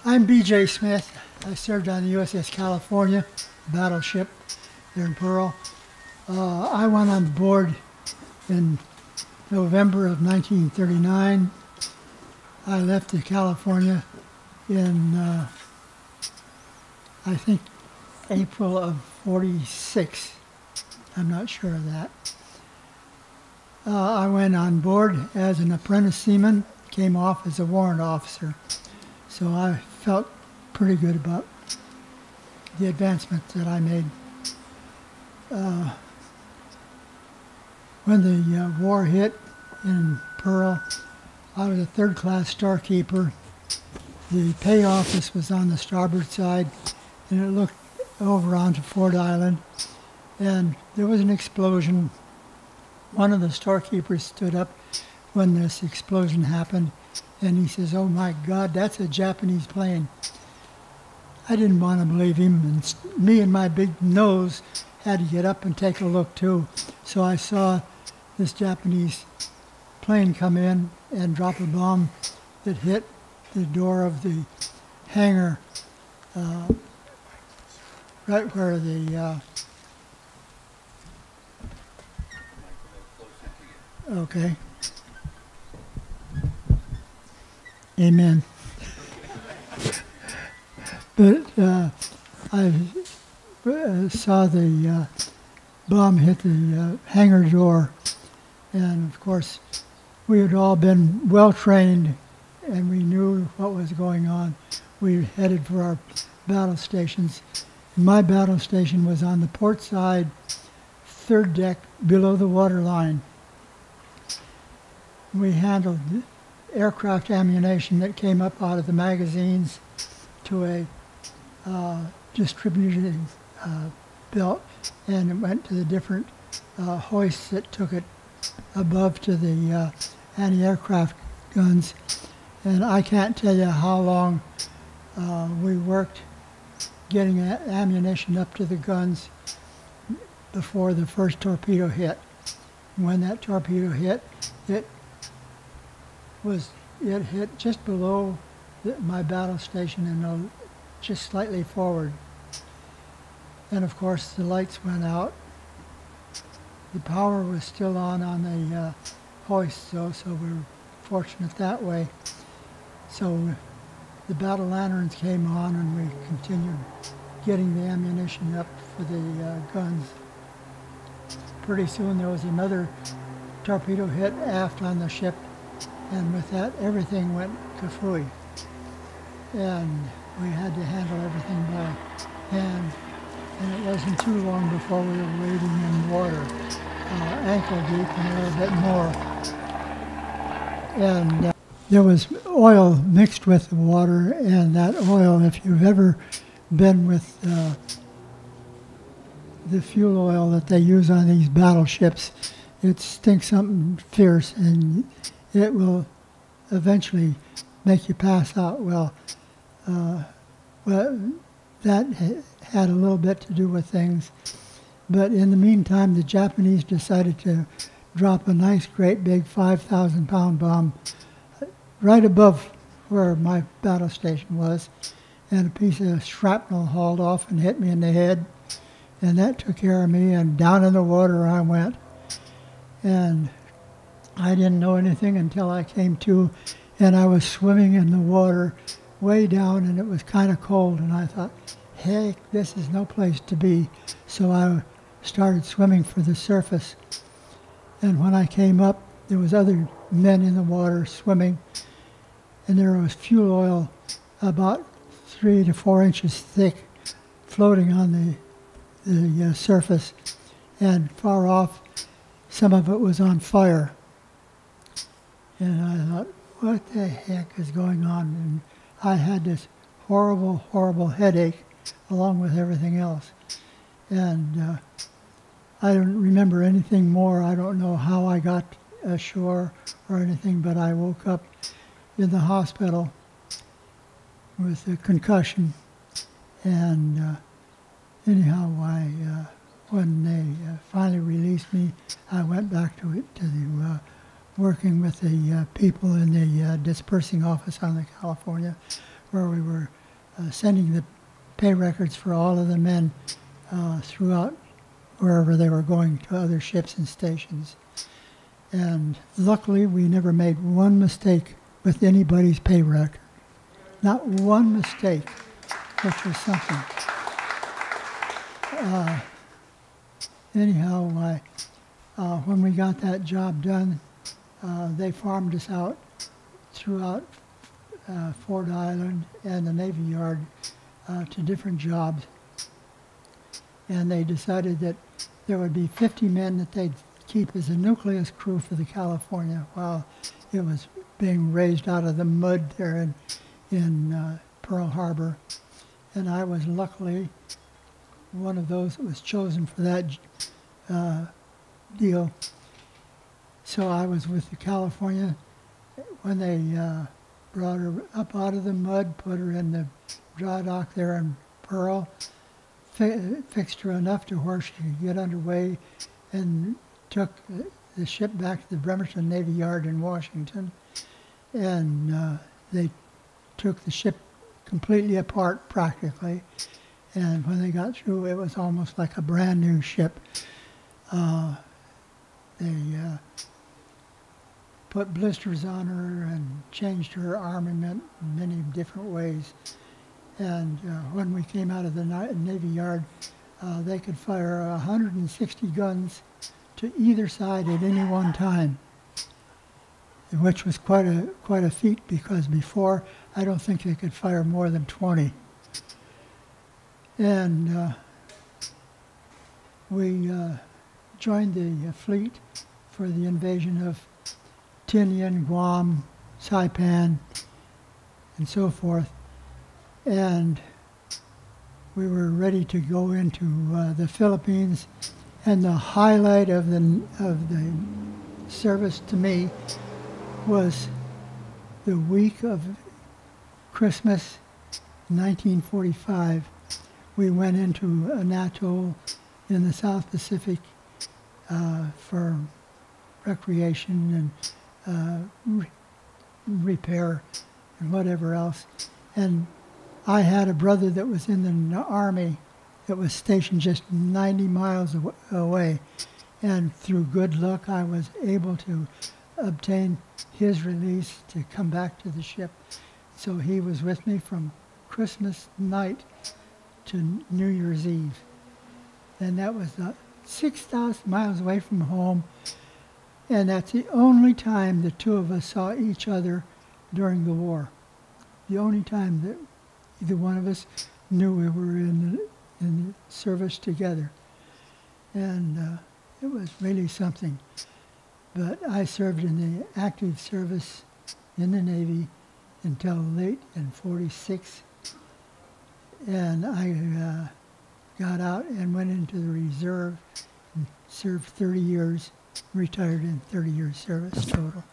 I'm B.J. Smith. I served on the USS California battleship there in Pearl. I went on board in November of 1939. I left the California in, I think, April of 46. I'm not sure of that. I went on board as an apprentice seaman, came off as a warrant officer. So I felt pretty good about the advancement that I made. When the war hit in Pearl, I was a third-class storekeeper. The pay office was on the starboard side, and it looked over onto Ford Island. And there was an explosion. One of the storekeepers stood up when this explosion happened, and he says, "Oh my God, that's a Japanese plane." I didn't want to believe him, and me and my big nose had to get up and take a look too. So I saw this Japanese plane come in and drop a bomb that hit the door of the hangar right where the okay. Amen. But I saw the bomb hit the hangar door, and of course we had all been well trained and we knew what was going on. We headed for our battle stations. My battle station was on the port side, third deck below the water line. We handled aircraft ammunition that came up out of the magazines to a distributed belt, and it went to the different hoists that took it above to the anti-aircraft guns. And I can't tell you how long we worked getting ammunition up to the guns before the first torpedo hit. When that torpedo hit, it hit just below my battle station and just slightly forward. And of course the lights went out. The power was still on the hoist, so we were fortunate that way. So the battle lanterns came on and we continued getting the ammunition up for the guns. Pretty soon there was another torpedo hit aft on the ship, and with that everything went kafooey. And we had to handle everything by hand. And it wasn't too long before we were wading in water, ankle deep and a little bit more. And there was oil mixed with the water, and that oil, if you've ever been with the fuel oil that they use on these battleships, it stinks something fierce, and it will eventually make you pass out. Well, that had a little bit to do with things. But in the meantime, the Japanese decided to drop a nice, great big 5,000-pound bomb right above where my battle station was, and a piece of shrapnel hauled off and hit me in the head, and that took care of me, and down in the water I went. And I didn't know anything until I came to, and I was swimming in the water way down, and it was kind of cold, and I thought, heck, this is no place to be. So I started swimming for the surface. And when I came up, there was other men in the water swimming, and there was fuel oil about 3 to 4 inches thick floating on the surface, and far off some of it was on fire. And I thought, what the heck is going on? And I had this horrible, horrible headache along with everything else. And I don't remember anything more. I don't know how I got ashore or anything, but I woke up in the hospital with a concussion. And anyhow, when they finally released me, I went back to the working with the people in the dispersing office on the California, where we were sending the pay records for all of the men throughout wherever they were going to other ships and stations. And luckily, we never made one mistake with anybody's pay record. Not one mistake, which was something. Anyhow, when we got that job done, they farmed us out throughout Ford Island and the Navy Yard to different jobs. And they decided that there would be 50 men that they'd keep as a nucleus crew for the California while it was being raised out of the mud there in Pearl Harbor. And I was luckily one of those that was chosen for that deal. So I was with the California when they brought her up out of the mud, put her in the dry dock there in Pearl, fixed her enough to where she could get underway, and took the ship back to the Bremerton Navy Yard in Washington. And they took the ship completely apart practically. And when they got through, it was almost like a brand new ship. They put blisters on her and changed her armament in many different ways. And when we came out of the Navy Yard, they could fire 160 guns to either side at any one time, which was quite a feat, because before I don't think they could fire more than 20. And we joined the fleet for the invasion of Tinian, Guam, Saipan, and so forth. And we were ready to go into the Philippines. And the highlight of the service to me was the week of Christmas, 1945. We went into an atoll in the South Pacific for recreation and repair and whatever else. And I had a brother that was in the Army that was stationed just 90 miles away. And through good luck, I was able to obtain his release to come back to the ship. So he was with me from Christmas night to New Year's Eve. And that was 6,000 miles away from home. And that's the only time the two of us saw each other during the war. The only time that either one of us knew we were in the service together. And it was really something. But I served in the active service in the Navy until late in '46. And I got out and went into the reserve and served 30 years, retired in 30 years service total.